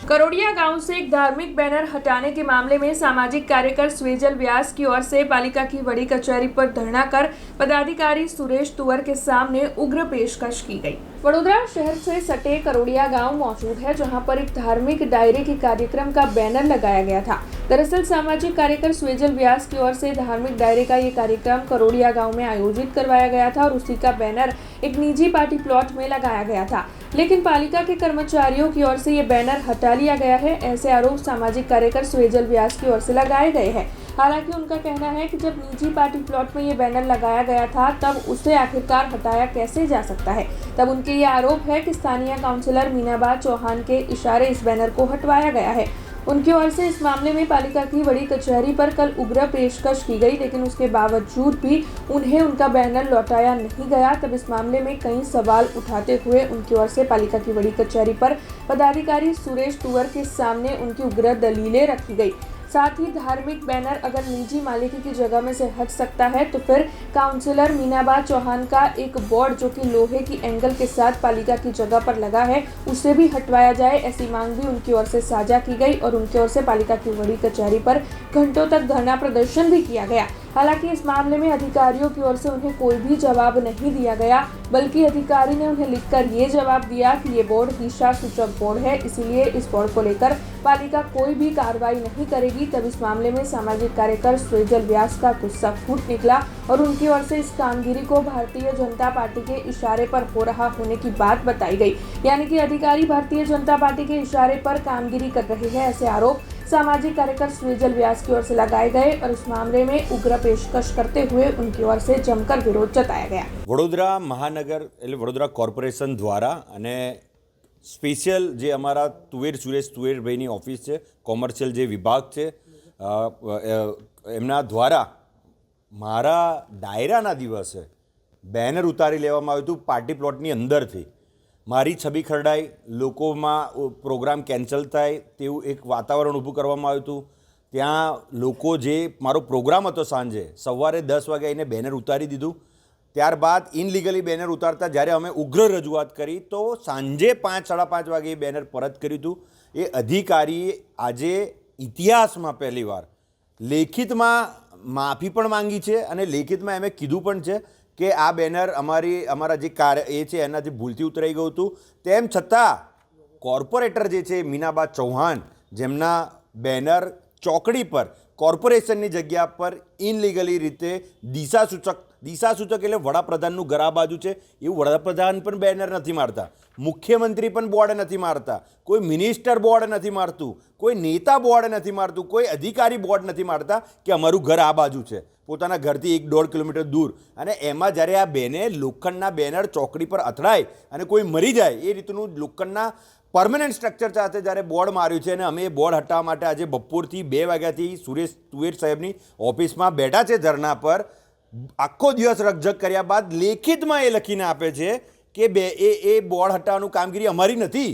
करोड़िया गांव से एक धार्मिक बैनर हटाने के मामले में सामाजिक कार्यकर स्वेजल व्यास की ओर से पालिका की बड़ी कचहरी पर धरना कर पदाधिकारी सुरेश तुवर के सामने उग्र पेशकश की गई। वडोदरा शहर से सटे करोड़िया गांव मौजूद है, जहां पर एक धार्मिक डायरे के कार्यक्रम का बैनर लगाया गया था। दरअसल सामाजिक कार्यकर स्वेजल व्यास की ओर से धार्मिक डायरे का ये कार्यक्रम करोड़िया गांव में आयोजित करवाया गया था और उसी का बैनर एक निजी पार्टी प्लॉट में लगाया गया था, लेकिन पालिका के कर्मचारियों की ओर से ये बैनर हटा लिया गया है। ऐसे आरोप सामाजिक कार्यकर स्वेजल व्यास की ओर से लगाए गए हैं। हालांकि उनका कहना है कि जब निजी पार्टी प्लॉट में ये बैनर लगाया गया था तब उसे आखिरकार हटाया कैसे जा सकता है। तब उनके ये आरोप है कि स्थानीय काउंसिलर मीनाबा चौहान के इशारे इस बैनर को हटवाया गया है। उनकी ओर से इस मामले में पालिका की बड़ी कचहरी पर कल उग्र पेशकश की गई, लेकिन उसके बावजूद भी उन्हें उनका बैनर लौटाया नहीं गया। तब इस मामले में कई सवाल उठाते हुए उनकी ओर से पालिका की बड़ी कचहरी पर पदाधिकारी सुरेश तुवर के सामने उनकी उग्र दलीलें रखी गई। साथ ही धार्मिक बैनर अगर निजी मालिकी की जगह में से हट सकता है तो फिर काउंसिलर मीनाबा चौहान का एक बोर्ड जो कि लोहे की एंगल के साथ पालिका की जगह पर लगा है उसे भी हटवाया जाए, ऐसी मांग भी उनकी ओर से साझा की गई और उनकी ओर से पालिका की बड़ी कचहरी पर घंटों तक धरना प्रदर्शन भी किया गया। हालांकि इस मामले में अधिकारियों की ओर से उन्हें कोई भी जवाब नहीं दिया गया, बल्कि अधिकारी ने उन्हें लिखकर ये जवाब दिया कि ये बोर्ड दिशा सूचक बोर्ड है, इसीलिए इस बोर्ड को लेकर पालिका कोई भी कार्रवाई नहीं करेगी। तब इस मामले में सामाजिक कार्यकर स्वेजल व्यास का गुस्सा फूट निकला और उनकी ओर से इस कामगिरी को भारतीय जनता पार्टी के इशारे पर हो रहा होने की बात बताई गई, यानी कि अधिकारी भारतीय जनता पार्टी के इशारे पर कामगिरी कर रहे हैं। ऐसे आरोप सामाजिक कार्यकर स्वेजल व्यास की ओर से लगाए गए और इस मामले में उग्र पेशकश करते हुए उनकी ओर से जमकर विरोध जताया गया। वडोदरा महानगर એટલે વડોદરા કોર્પોરેશન દ્વારા અને સ્પેશિયલ જે અમારા સુરેશ તુવેરભાઈની ઓફિસ છે, કોમર્શિયલ જે વિભાગ છે એમના દ્વારા મારા ડાયરાના દિવસે બેનર ઉતારી લેવામાં આવ્યું હતું પાર્ટી પ્લોટની અંદરથી। મારી છબી ખરડાઈ, લોકોમાં પ્રોગ્રામ કેન્સલ થાય તેવું એક વાતાવરણ ઊભું કરવામાં આવ્યું હતું। ત્યાં લોકો જે મારો પ્રોગ્રામ હતો સાંજે સવારે 10 વાગે આવીને બેનર ઉતારી દીધું। ત્યારબાદ ઇનલીગલી બેનર ઉતારતા જ્યારે અમે ઉગ્ર રજૂઆત કરી તો સાંજે 5-5:30 વાગે એ બેનર પરત કર્યું હતું। એ અધિકારીએ આજે ઇતિહાસમાં પહેલીવાર લેખિતમાં માફી પણ માંગી છે અને લેખિતમાં એમણે કીધું પણ છે કે આ બેનર અમારા જે કાર્ય એ છે એનાથી ભૂલથી ઉતરાઈ ગયું હતું। તેમ છતાં કોર્પોરેટર જે છે મીનાબા ચૌહાન, જેમના બેનર ચોકડી પર કોર્પોરેશનની જગ્યા પર ઇનલીગલી રીતે દિશાસૂચક એટલે વડાપ્રધાનનું ઘર આ બાજુ છે એવું વડાપ્રધાન પણ બેનર નથી મારતા, મુખ્યમંત્રી પણ બોર્ડ નથી મારતા, કોઈ મિનિસ્ટર બોર્ડ નથી મારતું, કોઈ નેતા બોર્ડ નથી મારતું, કોઈ અધિકારી બોર્ડ નથી મારતા કે અમારું ઘર આ બાજુ છે, પોતાના ઘરથી 1-1.5 કિલોમીટર દૂર। અને એમાં જ્યારે આ બેને લોખંડના બેનર ચોકડી પર અથડાય અને કોઈ મરી જાય એ રીતનું લોખંડના પરમનન્ટ સ્ટ્રક્ચર સાથે જ્યારે બોર્ડ માર્યું છે અને અમે એ બોર્ડ હટાવવા માટે આજે બપોરથી 2 વાગ્યાથી સુરેશ તુવેર સાહેબની ઓફિસમાં બેઠા છે ધરણા પર। આખો દિવસ રકઝક કર્યા બાદ લેખિતમાં એ લખીને આપે છે કે એ બોર્ડ હટાવવાનું કામગીરી અમારી નથી।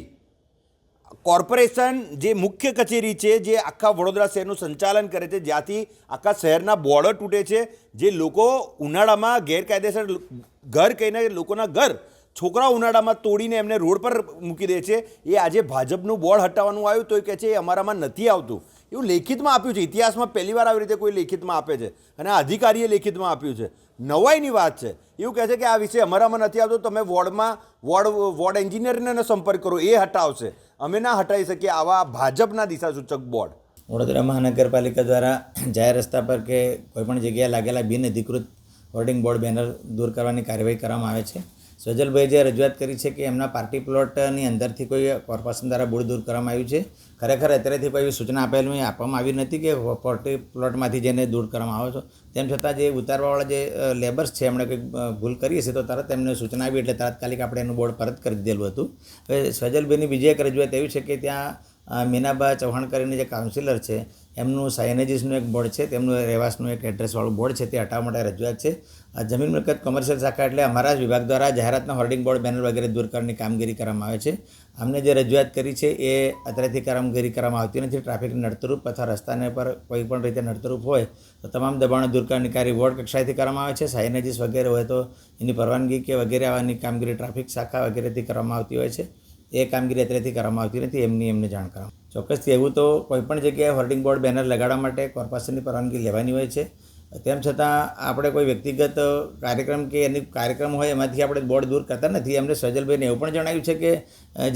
કોર્પોરેશન જે મુખ્ય કચેરી છે જે આખા વડોદરા શહેરનું સંચાલન કરે છે, જ્યાંથી આખા શહેરના બોર્ડર તૂટે છે, જે લોકો ઉનાળામાં ગેરકાયદેસર ઘર કહીને લોકોના ઘર છોકરાઓ ઉનાળામાં તોડીને એમને રોડ પર મૂકી દે છે, એ આજે ભાજપનું બોર્ડ હટાવવાનું આવ્યું તો એ કહે છે એ અમારામાં નથી આવતું। એવું લેખિતમાં આપ્યું છે, ઇતિહાસમાં પહેલીવાર આવી રીતે કોઈ લેખિતમાં આપે છે અને આ અધિકારીએ લેખિતમાં આપ્યું છે। નવાઈની વાત છે, એવું કહે છે કે આ વિષય અમારામાં નથી આવતો, તમે વોર્ડ એન્જિનિયરને સંપર્ક કરો, એ હટાવશે, અમે ના હટાવી શકીએ આવા ભાજપના દિશાસૂચક બોર્ડ। વડોદરા મહાનગરપાલિકા દ્વારા જાહેર રસ્તા પર કે કોઈપણ જગ્યાએ લાગેલા બિનઅધિકૃત હોર્ડિંગ બોર્ડ બેનર દૂર કરવાની કાર્યવાહી કરવામાં આવે છે। સ્વેજલભાઈ જે રજૂઆત કરી છે કે એમના પાર્ટી પ્લોટની અંદરથી કોઈ કોર્પોરેશન દ્વારા બોર્ડ દૂર કરવામાં આવ્યું છે, ખરેખર અત્યારેથી કોઈ સૂચના આપવામાં આવી નથી કે પાર્ટી પ્લોટમાંથી જેને દૂર કરવામાં આવે છે। તેમ છતાં જે ઉતારવાવાળા જે લેબર્સ છે એમણે કંઈક ભૂલ કરી હશે તો તરત એમને સૂચના આવી એટલે તાત્કાલિક આપણે એનું બોર્ડ પરત કરી દીધેલું હતું। હવે સ્વેજલભાઈની બીજી એક રજૂઆત એવી છે કે ત્યાં મીનાબા ચૌહાણ કરીને જે કાઉન્સિલર છે એમનું સાયનેજીસનું એક બોર્ડ છે, તેમનું રહેવાસનું એક એડ્રેસવાળું બોર્ડ છે, તે હટાવવા માટે રજૂઆત છે। જમીન મિલકત કોમર્શિયલ શાખા એટલે અમારા જ વિભાગ દ્વારા જાહેરાતના હોર્ડિંગ બોર્ડ બેનર વગેરે દૂર કરવાની કામગીરી કરવામાં આવે છે। અમને જે રજૂઆત કરી છે એ અત્યારેથી કામગીરી કરવામાં આવતી નથી। ટ્રાફિકની નડતરૂપ અથવા રસ્તાને પર કોઈ પણ રીતે નડતરૂપ હોય તો તમામ દબાણો દૂર કરવાની કાર્ય વોર્ડ કક્ષાએથી કરવામાં આવે છે। સાયનેજીસ વગેરે હોય તો એની પરવાનગી કે વગેરે આવવાની કામગીરી ટ્રાફિક શાખા વગેરેથી કરવામાં આવતી હોય છે। એ કામગીરી અત્યારેથી કરવામાં આવતી નથી, એમને જાણ કરવામાં। ચોક્કસથી એવું તો કોઈપણ જગ્યાએ હોર્ડિંગ બોર્ડ બેનર લગાડવા માટે કોર્પોરેશનની પરવાનગી લેવાની હોય છે. તેમ છતાં આપણે કોઈ વ્યક્તિગત કાર્યક્રમ કે એની કાર્યક્રમ હોય એમાંથી આપણે બોર્ડ દૂર કરતા નથી. એમને સજલભાઈને એવું પણ જણાવ્યું છે કે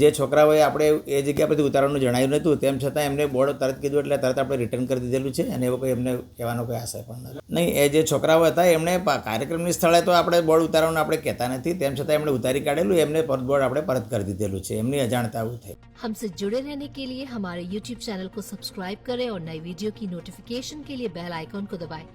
જે છોકરાઓએ આપણે એ જગ્યા પરથી ઉતારવાનું જણાવ્યું નહોતું, તેમ છતાં એમને બોર્ડ તરત કીધું એટલે તરત આપણે રિટર્ન કરી દીધેલું છે અને એવો કોઈ એમને કહેવાનો કોઈ આશય પણ નથી. નહીં, એ જે છોકરાઓ હતા એમણે કાર્યક્રમની સ્થળે તો આપણે બોર્ડ ઉતારવાનું આપણે કહેતા નથી, તેમ છતાં એમણે ઉતારી કાઢેલું, એમને બોર્ડ આપણે પરત કરી દીધેલું છે. એમની અજાણતા આવું થઈ. हमसे जुड़े रहने के लिए हमारे YouTube चैनल को सब्सक्राइब करें और नई वीडियो की नोटिफिकेशन के लिए बेल आइकॉन को दबाएं.